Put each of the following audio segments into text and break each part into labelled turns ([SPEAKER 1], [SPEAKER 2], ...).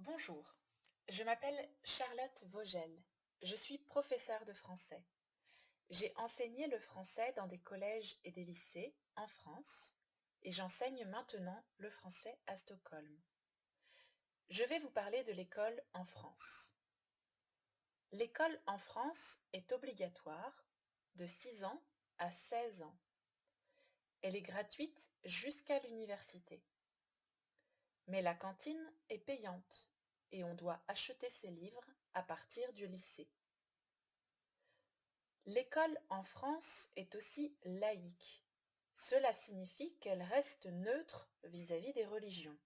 [SPEAKER 1] Bonjour, je m'appelle Charlotte Vogel. Je suis professeure de français. J'ai enseigné le français dans des collèges et des lycées en France et j'enseigne maintenant le français à Stockholm. Je vais vous parler de l'école en France. L'école en France est obligatoire de 6 ans à 16 ans. Elle est gratuite jusqu'à l'université. Mais la cantine est payante et on doit acheter ses livres à partir du lycée. L'école en France est aussi laïque. Cela signifie qu'elle reste neutre vis-à-vis des religions.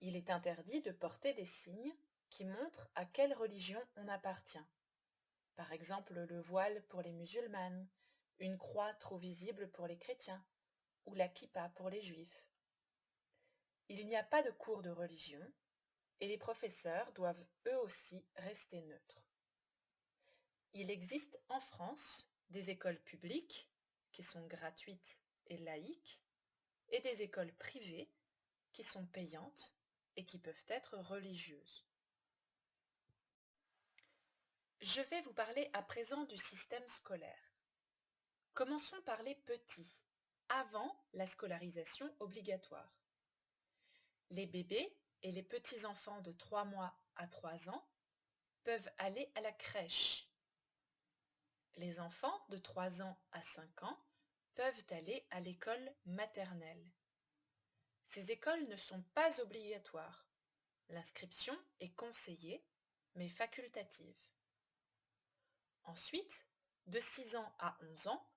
[SPEAKER 1] Il est interdit de porter des signes qui montrent à quelle religion on appartient. Par exemple, le voile pour les musulmanes, une croix trop visible pour les chrétiens ou la kippa pour les juifs. Il n'y a pas de cours de religion et les professeurs doivent eux aussi rester neutres. Il existe en France des écoles publiques qui sont gratuites et laïques et des écoles privées qui sont payantes et qui peuvent être religieuses. Je vais vous parler à présent du système scolaire. Commençons par les petits, avant la scolarisation obligatoire. Les bébés et les petits-enfants de 3 mois à 3 ans peuvent aller à la crèche. Les enfants de 3 ans à 5 ans peuvent aller à l'école maternelle. Ces écoles ne sont pas obligatoires. L'inscription est conseillée, mais facultative. Ensuite, de 6 ans à 11 ans,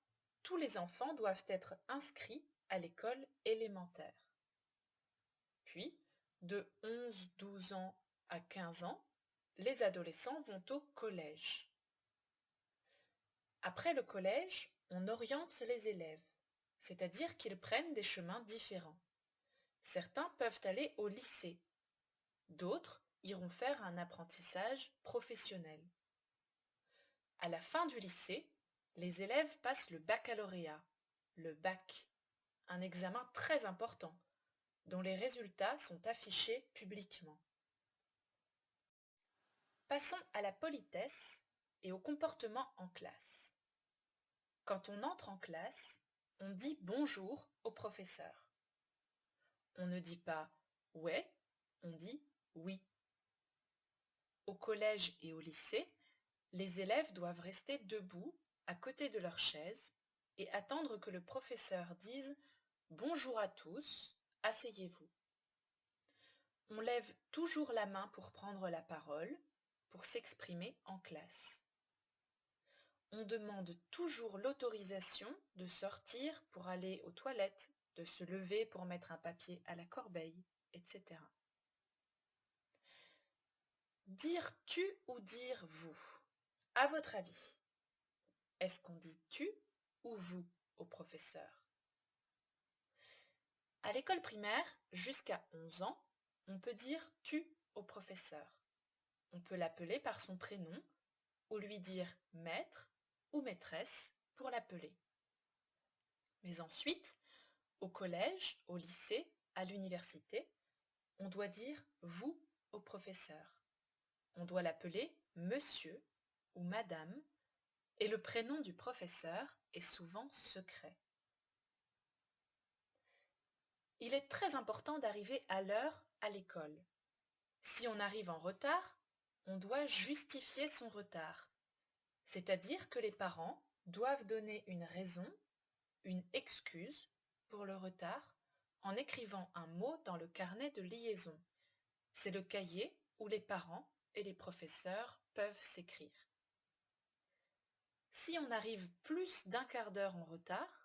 [SPEAKER 1] tous les enfants doivent être inscrits à l'école élémentaire. Puis, de 11-12 ans à 15 ans, les adolescents vont au collège. Après le collège, on oriente les élèves, c'est-à-dire qu'ils prennent des chemins différents. Certains peuvent aller au lycée, d'autres iront faire un apprentissage professionnel. À la fin du lycée, les élèves passent le baccalauréat, le bac, un examen très important, dont les résultats sont affichés publiquement. Passons à la politesse et au comportement en classe. Quand on entre en classe, on dit bonjour au professeur. On ne dit pas « ouais », on dit « oui ». Au collège et au lycée, les élèves doivent rester debout à côté de leur chaise et attendre que le professeur dise « bonjour à tous, asseyez-vous ». On lève toujours la main pour prendre la parole, pour s'exprimer en classe. On demande toujours l'autorisation de sortir pour aller aux toilettes, de se lever pour mettre un papier à la corbeille, etc. Dire tu ou dire vous, à votre avis, est-ce qu'on dit tu ou vous au professeur? À l'école primaire, jusqu'à 11 ans, on peut dire tu au professeur. On peut l'appeler par son prénom ou lui dire maître ou maîtresse pour l'appeler. Mais ensuite, au collège, au lycée, à l'université, on doit dire vous au professeur. On doit l'appeler monsieur ou madame et le prénom du professeur est souvent secret. Il est très important d'arriver à l'heure à l'école. Si on arrive en retard, on doit justifier son retard, c'est-à-dire que les parents doivent donner une raison, une excuse pour le retard en écrivant un mot dans le carnet de liaison. C'est le cahier où les parents et les professeurs peuvent s'écrire. Si on arrive plus d'un quart d'heure en retard,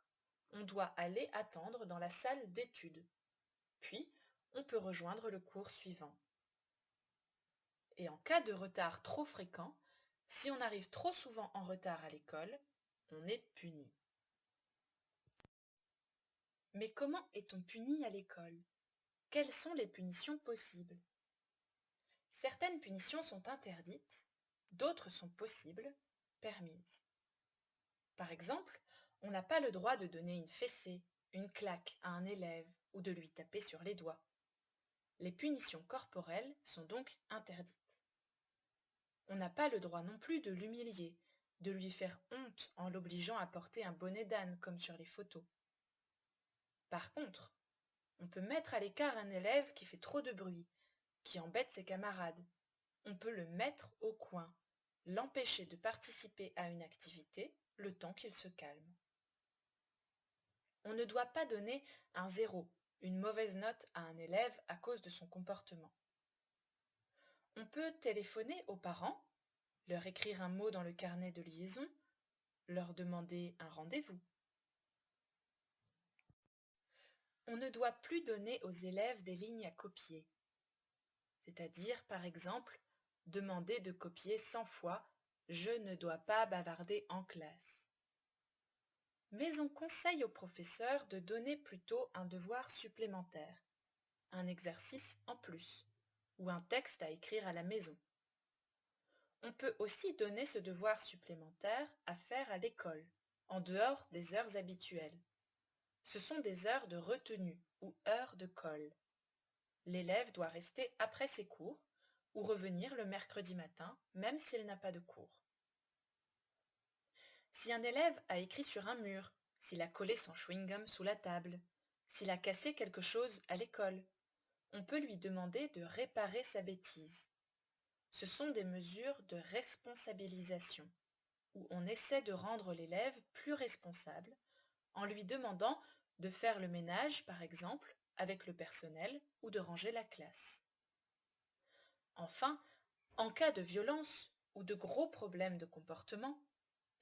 [SPEAKER 1] on doit aller attendre dans la salle d'études. Puis, on peut rejoindre le cours suivant. Et en cas de retard trop fréquent, si on arrive trop souvent en retard à l'école, on est puni. Mais comment est-on puni à l'école? Quelles sont les punitions possibles? Certaines punitions sont interdites, d'autres sont possibles, permises. Par exemple, on n'a pas le droit de donner une fessée, une claque à un élève ou de lui taper sur les doigts. Les punitions corporelles sont donc interdites. On n'a pas le droit non plus de l'humilier, de lui faire honte en l'obligeant à porter un bonnet d'âne comme sur les photos. Par contre, on peut mettre à l'écart un élève qui fait trop de bruit, qui embête ses camarades. On peut le mettre au coin, l'empêcher de participer à une activité le temps qu'il se calme. On ne doit pas donner un 0, une mauvaise note à un élève à cause de son comportement. On peut téléphoner aux parents, leur écrire un mot dans le carnet de liaison, leur demander un rendez-vous. On ne doit plus donner aux élèves des lignes à copier, c'est-à-dire, par exemple, demander de copier 100 fois « Je ne dois pas bavarder en classe ». Mais on conseille aux professeurs de donner plutôt un devoir supplémentaire, un exercice en plus, ou un texte à écrire à la maison. On peut aussi donner ce devoir supplémentaire à faire à l'école, en dehors des heures habituelles. Ce sont des heures de retenue ou heures de colle. L'élève doit rester après ses cours ou revenir le mercredi matin, même s'il n'a pas de cours. Si un élève a écrit sur un mur, s'il a collé son chewing-gum sous la table, s'il a cassé quelque chose à l'école, on peut lui demander de réparer sa bêtise. Ce sont des mesures de responsabilisation, où on essaie de rendre l'élève plus responsable en lui demandant de faire le ménage, par exemple, avec le personnel ou de ranger la classe. Enfin, en cas de violence ou de gros problèmes de comportement,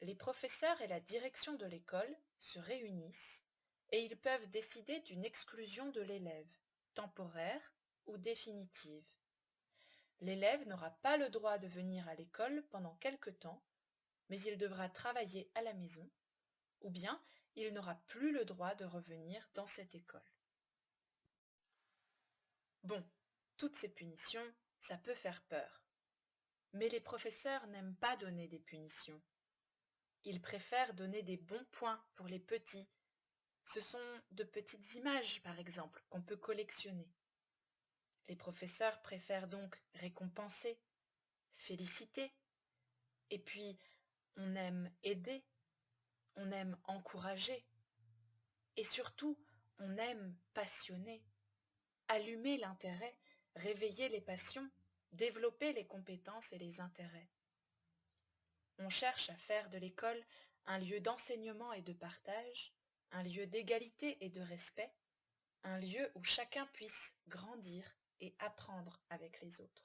[SPEAKER 1] les professeurs et la direction de l'école se réunissent et ils peuvent décider d'une exclusion de l'élève, temporaire ou définitive. L'élève n'aura pas le droit de venir à l'école pendant quelque temps, mais il devra travailler à la maison, ou bien il n'aura plus le droit de revenir dans cette école. Bon, toutes ces punitions, ça peut faire peur. Mais les professeurs n'aiment pas donner des punitions. Ils préfèrent donner des bons points pour les petits. Ce sont de petites images, par exemple, qu'on peut collectionner. Les professeurs préfèrent donc récompenser, féliciter. Et puis, on aime aider, on aime encourager. Et surtout, on aime passionner, allumer l'intérêt, réveiller les passions, développer les compétences et les intérêts. On cherche à faire de l'école un lieu d'enseignement et de partage, un lieu d'égalité et de respect, un lieu où chacun puisse grandir et apprendre avec les autres.